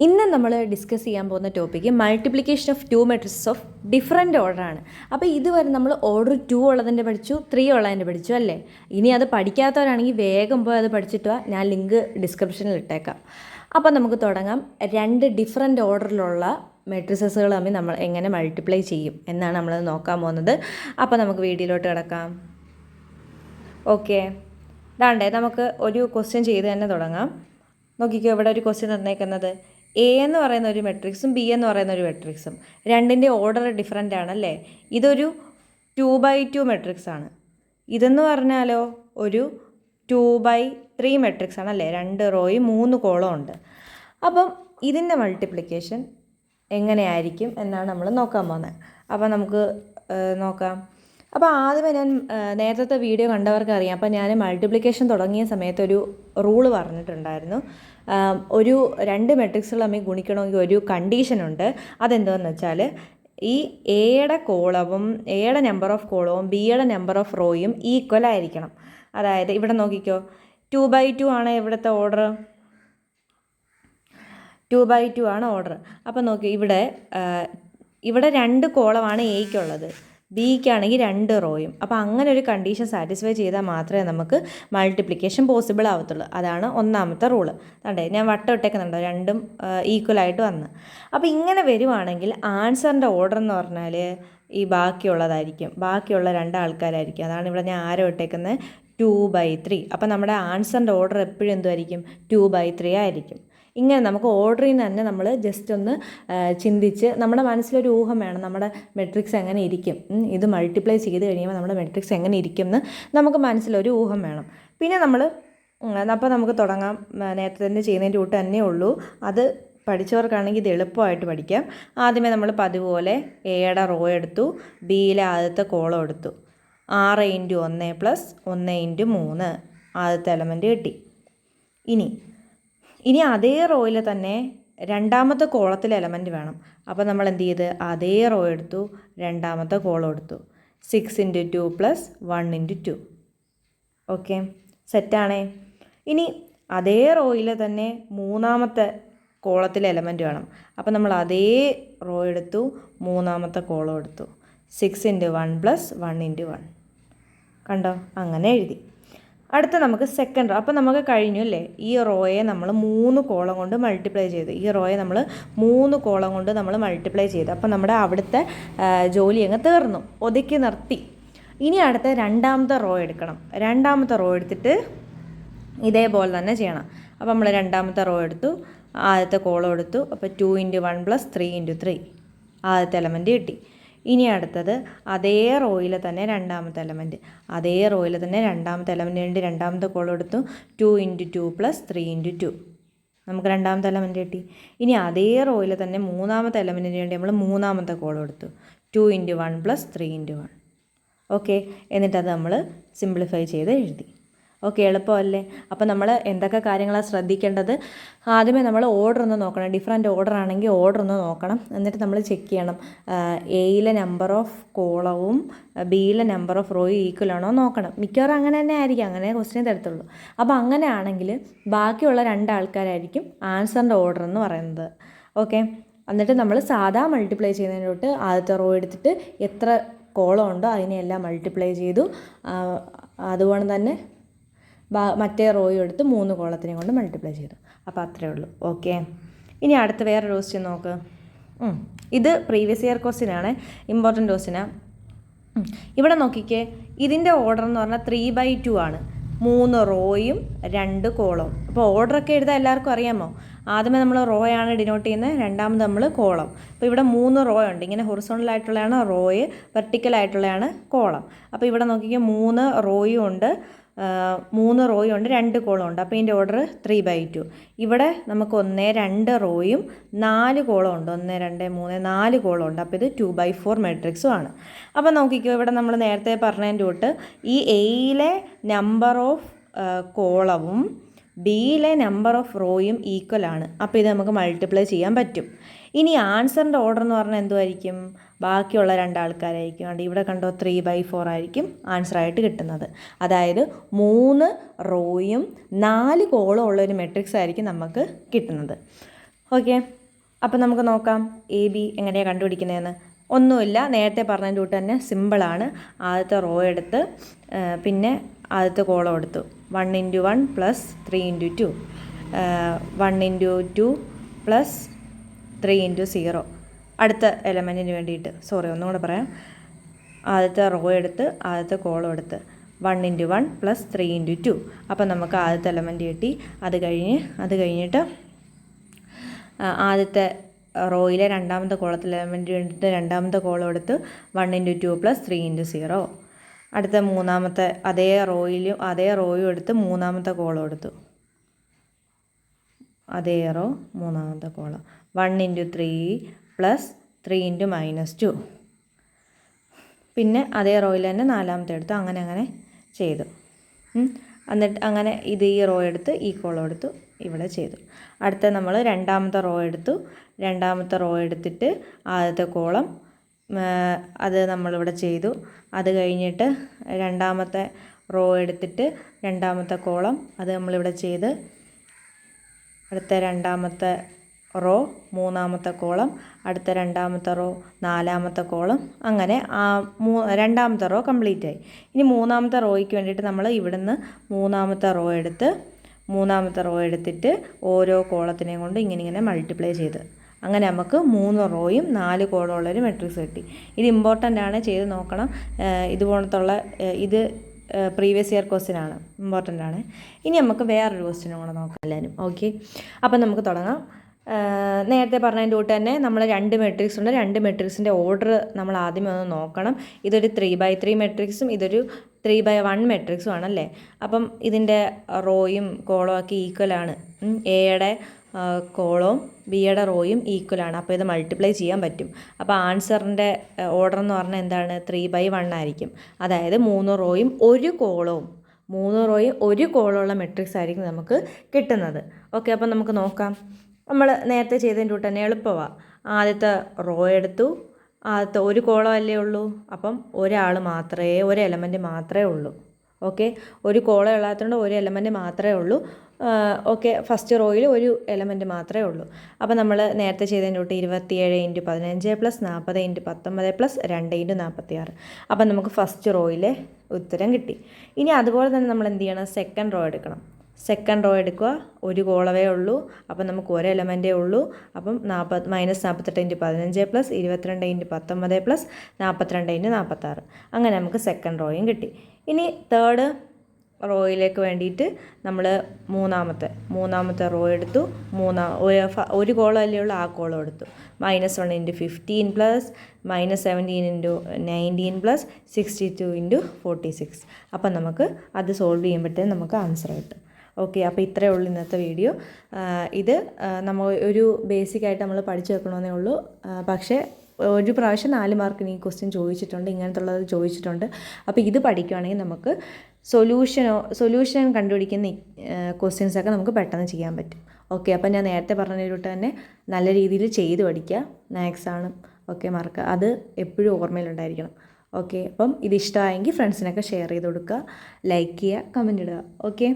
ഇന്ന് നമ്മൾ ഡിസ്കസ് ചെയ്യാൻ പോകുന്ന topic multiplication of two matrices of different ഓർഡറാണ്. അപ്പോൾ ഇതുവരെ നമ്മൾ ഓർഡർ 2 ഉള്ളതിൻ്റെ പഠിച്ചു, 3 ഉള്ളതിൻ്റെ പഠിച്ചു അല്ലേ. ഇനി അത് പഠിക്കാത്തവരാണെങ്കിൽ വേഗം പോയി അത് പഠിച്ചിട്ട് വാ, ഞാൻ ലിങ്ക് ഡിസ്ക്രിപ്ഷനിൽ ഇട്ടേക്കാം. അപ്പോൾ നമുക്ക് തുടങ്ങാം. 2 ഡിഫറെൻറ്റ് ഓർഡറിലുള്ള മെട്രിസസുകൾ തമ്മിൽ നമ്മൾ എങ്ങനെ മൾട്ടിപ്ലൈ ചെയ്യും എന്നാണ് നമ്മൾ നോക്കാൻ പോകുന്നത്. അപ്പോൾ നമുക്ക് വീഡിയോയിലോട്ട് കിടക്കാം. ഓക്കെ, ദാണ്ടേ നമുക്ക് ഒരു ക്വസ്റ്റ്യൻ ചെയ്ത് തന്നെ തുടങ്ങാം. നോക്കിക്കോ, ഇവിടെ ഒരു ക്വസ്റ്റ്യൻ തന്നേക്കുന്നത് എ എന്ന് പറയുന്ന ഒരു മെട്രിക്സും ബി എന്ന് പറയുന്ന ഒരു മെട്രിക്സും രണ്ടിൻ്റെ ഓർഡർ ഡിഫറെൻ്റ് ആണല്ലേ. ഇതൊരു 2x2 മെട്രിക്സ് ആണ്. ഇതെന്ന് പറഞ്ഞാലോ ഒരു 2x3 മെട്രിക്സ് ആണല്ലേ. 2 റോയും 3 കോളവും ഉണ്ട്. അപ്പം ഇതിൻ്റെ മൾട്ടിപ്ലിക്കേഷൻ എങ്ങനെയായിരിക്കും എന്നാണ് നമ്മൾ നോക്കാൻ പോകുന്നത്. അപ്പോൾ നമുക്ക് നോക്കാം. അപ്പോൾ ആദ്യമേ ഞാൻ നേരത്തെ വീഡിയോ കണ്ടവർക്ക് അറിയാം. അപ്പോൾ ഞാൻ മൾട്ടിപ്ലിക്കേഷൻ തുടങ്ങിയ സമയത്ത് ഒരു റൂള് പറഞ്ഞിട്ടുണ്ടായിരുന്നു. ഒരു 2 മെട്രിക്സുകൾ തമ്മിൽ ഗുണിക്കണമെങ്കിൽ ഒരു കണ്ടീഷനുണ്ട്. അതെന്താണെന്ന് വെച്ചാൽ ഈ എയുടെ കോളവും എയുടെ നമ്പർ ഓഫ് കോളവും ബിയുടെ നമ്പർ ഓഫ് റോയും ഈക്വൽ ആയിരിക്കണം. അതായത് ഇവിടെ നോക്കിക്കോ, 2x2 ആണ് ഇവിടുത്തെ ഓർഡർ, 2x2 ആണ് ഓർഡർ. അപ്പോൾ നോക്കി, ഇവിടെ 2 കോളമാണ് എയ്ക്കുള്ളത്, ബിക്കാണെങ്കിൽ 2 റോയും. അപ്പോൾ അങ്ങനെ ഒരു കണ്ടീഷൻ സാറ്റിസ്ഫൈ ചെയ്താൽ മാത്രമേ നമുക്ക് മൾട്ടിപ്ലിക്കേഷൻ പോസിബിൾ ആവത്തുള്ളൂ. അതാണ് ഒന്നാമത്തെ റൂള്. കണ്ടേ, ഞാൻ വട്ടം ഇട്ടേക്കുന്നുണ്ടോ, രണ്ടും ഈക്വലായിട്ട് വന്ന്. അപ്പോൾ ഇങ്ങനെ വരുവാണെങ്കിൽ ആൻസറിൻ്റെ ഓർഡർ എന്ന് പറഞ്ഞാൽ ഈ ബാക്കിയുള്ളതായിരിക്കും, ബാക്കിയുള്ള 2 ആൾക്കാരായിരിക്കും. അതാണ് ഇവിടെ ഞാൻ ആരോ ഇട്ടേക്കുന്നത് 2x3. അപ്പോൾ നമ്മുടെ ആൻസറിൻ്റെ ഓർഡർ എപ്പോഴും എന്തുമായിരിക്കും, 2x3 ആയിരിക്കും. ഇങ്ങനെ നമുക്ക് ഓർഡറിൽ നിന്ന് തന്നെ നമ്മൾ ജസ്റ്റ് ഒന്ന് ചിന്തിച്ച് നമ്മുടെ മനസ്സിലൊരു ഊഹം വേണം, നമ്മുടെ മെട്രിക്സ് എങ്ങനെ ഇരിക്കും, ഇത് മൾട്ടിപ്ലൈ ചെയ്ത് കഴിയുമ്പോൾ നമ്മുടെ മെട്രിക്സ് എങ്ങനെ ഇരിക്കും എന്ന് നമുക്ക് മനസ്സിലൊരു ഊഹം വേണം. പിന്നെ അപ്പോൾ നമുക്ക് തുടങ്ങാം. നേരത്തെ തന്നെ ചെയ്യുന്നതിൻ്റെ കൂട്ട് തന്നെ ഉള്ളൂ. അത് പഠിച്ചവർക്കാണെങ്കിൽ ഇത് എളുപ്പമായിട്ട് പഠിക്കാം. ആദ്യമേ നമ്മൾ പതിപോലെ എയുടെ റോ എടുത്തു, ബിയിലെ ആദ്യത്തെ കോളം എടുത്തു. 6 × 1 + 1 × 3 ആദ്യത്തെ എലമെൻറ്റ് കിട്ടി. ഇനി അതേ റോയിൽ തന്നെ രണ്ടാമത്തെ കോളത്തിൽ എലമെൻറ്റ് വേണം. അപ്പോൾ നമ്മൾ എന്ത് ചെയ്ത് അതേ റോ എടുത്തു, രണ്ടാമത്തെ കോളം എടുത്തു. 6 × 2 + 1 × 2. ഓക്കെ, സെറ്റാണേ. ഇനി അതേ റോയിൽ തന്നെ മൂന്നാമത്തെ കോളത്തിൽ എലമെൻറ്റ് വേണം. അപ്പോൾ നമ്മൾ അതേ റോ എടുത്തു, മൂന്നാമത്തെ കോളം എടുത്തു. 6 × 1 + 1 × 1. കണ്ടോ, അങ്ങനെ എഴുതി. അടുത്ത നമുക്ക് സെക്കൻഡ് റോ. അപ്പോൾ നമുക്ക് കഴിഞ്ഞു അല്ലേ. ഈ റോയെ നമ്മൾ 3 കോളം കൊണ്ട് മൾട്ടിപ്ലൈ ചെയ്തു. ഈ റോയെ നമ്മൾ 3 കോളം കൊണ്ട് നമ്മൾ മൾട്ടിപ്ലൈ ചെയ്തു. അപ്പോൾ നമ്മുടെ അവിടുത്തെ ജോലി അങ്ങ് തീർന്നു, ഒതുക്കി നിർത്തി. ഇനി അടുത്ത രണ്ടാമത്തെ റോ എടുക്കണം. രണ്ടാമത്തെ റോ എടുത്തിട്ട് ഇതേപോലെ തന്നെ ചെയ്യണം. അപ്പോൾ നമ്മൾ രണ്ടാമത്തെ റോ എടുത്തു, ആദ്യത്തെ കോളം എടുത്തു. അപ്പോൾ 2 × 1 + 3 × 3 ആദ്യത്തെ എലമെൻറ്റ് കിട്ടി. ഇനി അടുത്തത് അതേ റോയിൽ തന്നെ രണ്ടാമത്തെ എലമെൻറ്റ്, അതേ റോയിൽ തന്നെ രണ്ടാമത്തെ എലമെൻറ്റ് വേണ്ടി രണ്ടാമത്തെ കോളം എടുത്തു. 2 × 2 + 3 × 2 നമുക്ക് രണ്ടാമത്തെ എലമെൻറ്റ് കിട്ടി. ഇനി അതേ റോയിൽ തന്നെ മൂന്നാമത്തെ എലമെൻറ്റിന് വേണ്ടി നമ്മൾ മൂന്നാമത്തെ കോളം എടുത്തു. 2 × 1 + 3 × 1. ഓക്കെ, എന്നിട്ടത് നമ്മൾ സിംപ്ലിഫൈ ചെയ്ത് എഴുതി. ഓക്കെ, എളുപ്പമല്ലേ. അപ്പോൾ നമ്മൾ എന്തൊക്കെ കാര്യങ്ങളാണ് ശ്രദ്ധിക്കേണ്ടത്? ആദ്യമേ നമ്മൾ ഓർഡർ ഒന്ന് നോക്കണം. ഡിഫറെൻറ്റ് ഓർഡർ ആണെങ്കിൽ ഓർഡർ ഒന്ന് നോക്കണം. എന്നിട്ട് നമ്മൾ ചെക്ക് ചെയ്യണം, എയിലെ നമ്പർ ഓഫ് കോളവും ബിയിലെ നമ്പർ ഓഫ് റോയും ഈക്വൽ ആണോ നോക്കണം. മിക്കവാറും അങ്ങനെ തന്നെ ആയിരിക്കും, അങ്ങനെ ക്വസ്റ്റ്യൻ തരത്തുള്ളൂ. അപ്പോൾ അങ്ങനെയാണെങ്കിൽ ബാക്കിയുള്ള 2 ആൾക്കാരായിരിക്കും ആൻസറിൻ്റെ ഓർഡർ എന്ന് പറയുന്നത്. ഓക്കെ, എന്നിട്ട് നമ്മൾ സാധാ മൾട്ടിപ്ലൈ ചെയ്യുന്നതിനോട്ട് ആദ്യത്തെ റോ എടുത്തിട്ട് എത്ര കോളം ഉണ്ടോ അതിനെല്ലാം മൾട്ടിപ്ലൈ ചെയ്തു. അതുകൊണ്ട് തന്നെ മറ്റേ റോയും എടുത്ത് 3 കോളത്തിനെ കൊണ്ട് മൾട്ടിപ്ലൈ ചെയ്തു. അപ്പോൾ അത്രയേ ഉള്ളൂ. ഓക്കെ, ഇനി അടുത്ത വേറൊരു ക്വസ്റ്റ്യൻ നോക്ക്. ഇത് പ്രീവിയസ് ഇയർ ക്വസ്റ്റ്യൻ ആണ്, ഇമ്പോർട്ടൻറ്റ് ക്വസ്റ്റ്യനാണ്. ഇവിടെ നോക്കിക്കേ, ഇതിൻ്റെ ഓർഡർ എന്ന് പറഞ്ഞാൽ 3x2 ആണ്. 3 റോയും 2 കോളവും. അപ്പോൾ ഓർഡറൊക്കെ എഴുതാൻ എല്ലാവർക്കും അറിയാമോ? ആദ്യമേ നമ്മൾ റോയാണ് ഡിനോട്ട് ചെയ്യുന്നത്, രണ്ടാമത് നമ്മൾ കോളം. അപ്പോൾ ഇവിടെ 3 റോ ഉണ്ട്. ഇങ്ങനെ ഹൊറിസോണ്ടൽ ആയിട്ടുള്ളതാണ് റോയ്, വെർട്ടിക്കൽ ആയിട്ടുള്ളതാണ് കോളം. അപ്പോൾ ഇവിടെ നോക്കിക്കേ, 3 റോയും ഉണ്ട്, 3 റോയും ഉണ്ട്, 2 കോളം ഉണ്ട്. അപ്പോൾ ഇതിൻ്റെ ഓർഡർ 3x2. ഇവിടെ നമുക്ക് 1, 2 റോയും 4 കോളം ഉണ്ട്. 1, 2, 3, 4 കോളം ഉണ്ട്. അപ്പോൾ ഇത് 2x4 മെട്രിക്സും ആണ്. അപ്പോൾ നോക്കിക്കോ, ഇവിടെ നമ്മൾ നേരത്തെ പറഞ്ഞതിൻ്റെ തൊട്ട് ഈ എയിലെ നമ്പർ ഓഫ് കോളവും ബിയിലെ നമ്പർ ഓഫ് റോയും ഈക്വൽ ആണ്. അപ്പോൾ ഇത് നമുക്ക് മൾട്ടിപ്ലൈ ചെയ്യാൻ പറ്റും. ഇനി ആൻസറിൻ്റെ ഓർഡർ എന്ന് പറഞ്ഞാൽ എന്തുമായിരിക്കും? ബാക്കിയുള്ള 2 ആൾക്കാരായിരിക്കും. അതുകൊണ്ട് ഇവിടെ കണ്ടോ 3x4 ആയിരിക്കും ആൻസറായിട്ട് കിട്ടുന്നത്. അതായത് 3 റോയും 4 കോളം ഉള്ളൊരു മെട്രിക്സ് ആയിരിക്കും നമുക്ക് കിട്ടുന്നത്. ഓക്കെ, അപ്പം നമുക്ക് നോക്കാം എ ബി എങ്ങനെയാണ് കണ്ടുപിടിക്കുന്നതെന്ന്. ഒന്നുമില്ല, നേരത്തെ പറഞ്ഞതിൻ്റെ കൂട്ട് തന്നെ സിമ്പിളാണ്. ആദ്യത്തെ റോ എടുത്ത് പിന്നെ ആദ്യത്തെ കോളം എടുത്തു. 1 × 1 + 3 × 2, 1 × 2 + 3 × 0. അടുത്ത എലമെൻറ്റിന് വേണ്ടിയിട്ട് ഒന്നുകൂടെ പറയാം. ആദ്യത്തെ റോ എടുത്ത് ആദ്യത്തെ കോളം എടുത്ത് 1 × 1 + 3 × 2. അപ്പം നമുക്ക് ആദ്യത്തെ എലമെൻറ്റ് കിട്ടി. അത് കഴിഞ്ഞിട്ട് ആദ്യത്തെ റോയിലെ രണ്ടാമത്തെ കോളത്തിൽ എലമെൻറ്റ് വേണ്ടിയിട്ട് രണ്ടാമത്തെ കോളം എടുത്ത് 1 × 2 + 3 × 0. അടുത്ത മൂന്നാമത്തെ അതേ റോയും എടുത്ത് മൂന്നാമത്തെ കോളം എടുത്തു. അതേ റോ മൂന്നാമത്തെ കോളം 1 × 3 + 3 × -2. പിന്നെ അതേ റോയിൽ തന്നെ നാലാമത്തെ എടുത്തു. അങ്ങനെ ചെയ്തു. എന്നിട്ട് അങ്ങനെ ഈ റോ എടുത്ത് ഈ കോളം എടുത്തു ഇവിടെ ചെയ്തു. അടുത്ത നമ്മൾ രണ്ടാമത്തെ റോ എടുത്തു. രണ്ടാമത്തെ റോ എടുത്തിട്ട് ആദ്യത്തെ കോളം അത് നമ്മളിവിടെ ചെയ്തു. അത് കഴിഞ്ഞിട്ട് രണ്ടാമത്തെ റോ എടുത്തിട്ട് രണ്ടാമത്തെ കോളം അത് നമ്മളിവിടെ ചെയ്ത്. അടുത്ത രണ്ടാമത്തെ റോ മൂന്നാമത്തെ കോളം, അടുത്ത രണ്ടാമത്തെ റോ നാലാമത്തെ കോളം, അങ്ങനെ രണ്ടാമത്തെ റോ കംപ്ലീറ്റ് ആയി. ഇനി മൂന്നാമത്തെ റോയ്ക്ക് വേണ്ടിയിട്ട് നമ്മൾ ഇവിടുന്ന് മൂന്നാമത്തെ റോ എടുത്തിട്ട് ഓരോ കോളത്തിനെയും കൊണ്ട് ഇങ്ങനെ മൾട്ടിപ്ലൈ ചെയ്ത് അങ്ങനെ നമുക്ക് 3 റോയും 4 കോളമുള്ളൊരു മെട്രിക്സ് കിട്ടി. ഇത് ഇമ്പോർട്ടൻ്റ് ആണ്, ചെയ്ത് നോക്കണം. ഇതുപോലത്തുള്ള ഇത് പ്രീവിയസ് ഇയർ ക്വസ്റ്റ്യൻ ആണ്, ഇമ്പോർട്ടൻ്റ് ആണ്. ഇനി നമുക്ക് വേറൊരു ക്വസ്റ്റ്യനും കൂടെ നോക്കാം എല്ലാവരും. ഓക്കെ, അപ്പം നമുക്ക് തുടങ്ങാം. നേരത്തെ പറഞ്ഞതിൻ്റെ കൂട്ട് തന്നെ നമ്മൾ 2 മെട്രിക്സ് ഉണ്ട്. 2 മെട്രിക്സിൻ്റെ ഓർഡർ നമ്മൾ ആദ്യമേ ഒന്ന് നോക്കണം. ഇതൊരു 3x3 മെട്രിക്സും ഇതൊരു 3x1 മെട്രിക്സും ആണല്ലേ. അപ്പം ഇതിൻ്റെ റോയും കോളവും ഒക്കെ ഈക്വലാണ്. എയുടെ കോളവും ബിയുടെ റോയും ഈക്വലാണ്. അപ്പോൾ ഇത് മൾട്ടിപ്ലൈ ചെയ്യാൻ പറ്റും. അപ്പോൾ ആൻസറിൻ്റെ ഓർഡർ എന്ന് പറഞ്ഞാൽ എന്താണ്? 3x1 ആയിരിക്കും. അതായത് 3 റോയും 1 കോളമുള്ള മെട്രിക്സ് ആയിരിക്കും നമുക്ക് കിട്ടുന്നത്. ഓക്കെ, അപ്പം നമുക്ക് നോക്കാം. നമ്മൾ നേരത്തെ ചെയ്തതിൻ്റെ കൂട്ട് തന്നെ എളുപ്പമാണ്. ആദ്യത്തെ റോ എടുത്തു. ആദ്യത്തെ 1 കോളം അല്ലേ ഉള്ളൂ. അപ്പം ഒരു എലമെൻറ്റ് മാത്രമേ ഉള്ളൂ. ഓക്കെ, 1 കോളം ഉള്ളതുകൊണ്ട് 1 എലമെൻറ്റ് മാത്രമേ ഉള്ളൂ. ഓക്കെ, ഫസ്റ്റ് റോയിൽ 1 എലമെൻറ്റ് മാത്രമേ ഉള്ളൂ. അപ്പോൾ നമ്മൾ നേരത്തെ ചെയ്തതിൻ്റെ കൂട്ട് 27 × 15 + 40 × 19 + 2 × 46. അപ്പം നമുക്ക് ഫസ്റ്റ് റോയിലെ ഉത്തരം കിട്ടി. ഇനി അതുപോലെ തന്നെ നമ്മൾ എന്ത് ചെയ്യണം? സെക്കൻഡ് റോ എടുക്കണം. സെക്കൻഡ് റോ എടുക്കുക. 1 കോളമേ ഉള്ളൂ. അപ്പം നമുക്ക് 1 എലമെൻറ്റേ ഉള്ളൂ. അപ്പം -48 × 15 + 22 × 19 + 42 × 46. അങ്ങനെ നമുക്ക് സെക്കൻഡ് റോയും കിട്ടി. ഇനി തേർഡ് റോയിലേക്ക് വേണ്ടിയിട്ട് നമ്മൾ മൂന്നാമത്തെ റോ എടുത്തു. 1 കോളം അല്ലേ ഉള്ളൂ, ആ കോളം എടുത്തു. -1 × 15 + -17 × 19 + 62 × 46. അപ്പം നമുക്ക് അത് സോൾവ് ചെയ്യുമ്പോഴത്തേക്കും നമുക്ക് ആൻസർ കിട്ടും. ഓക്കെ, അപ്പോൾ ഇത്രയേ ഉള്ളൂ ഇന്നത്തെ വീഡിയോ. ഇത് നമ്മൾ ഒരു ബേസിക്കായിട്ട് നമ്മൾ പഠിച്ചു വെക്കണമെന്നേ ഉള്ളൂ. പക്ഷേ ഒരു പ്രാവശ്യം 4 മാർക്കിന് ഈ ക്വസ്റ്റ്യൻ ചോദിച്ചിട്ടുണ്ട്, ഇങ്ങനത്തുള്ളത് ചോദിച്ചിട്ടുണ്ട്. അപ്പോൾ ഇത് പഠിക്കുകയാണെങ്കിൽ നമുക്ക് സൊല്യൂഷൻ കണ്ടുപിടിക്കുന്ന ക്വസ്റ്റ്യൻസൊക്കെ നമുക്ക് പെട്ടെന്ന് ചെയ്യാൻ പറ്റും. ഓക്കെ, അപ്പോൾ ഞാൻ നേരത്തെ പറഞ്ഞതിലോട്ട് തന്നെ നല്ല രീതിയിൽ ചെയ്ത് പഠിക്കുക. മാത്സ് ആണ്. ഓക്കെ, മാർക്ക് അത് എപ്പോഴും ഓർമ്മയിലുണ്ടായിരിക്കണം. ഓക്കെ, അപ്പം ഇത് ഇഷ്ടമായെങ്കിൽ ഫ്രണ്ട്സിനൊക്കെ ഷെയർ ചെയ്ത് കൊടുക്കുക, ലൈക്ക് ചെയ്യുക, കമൻറ്റ് ഇടുക. ഓക്കെ.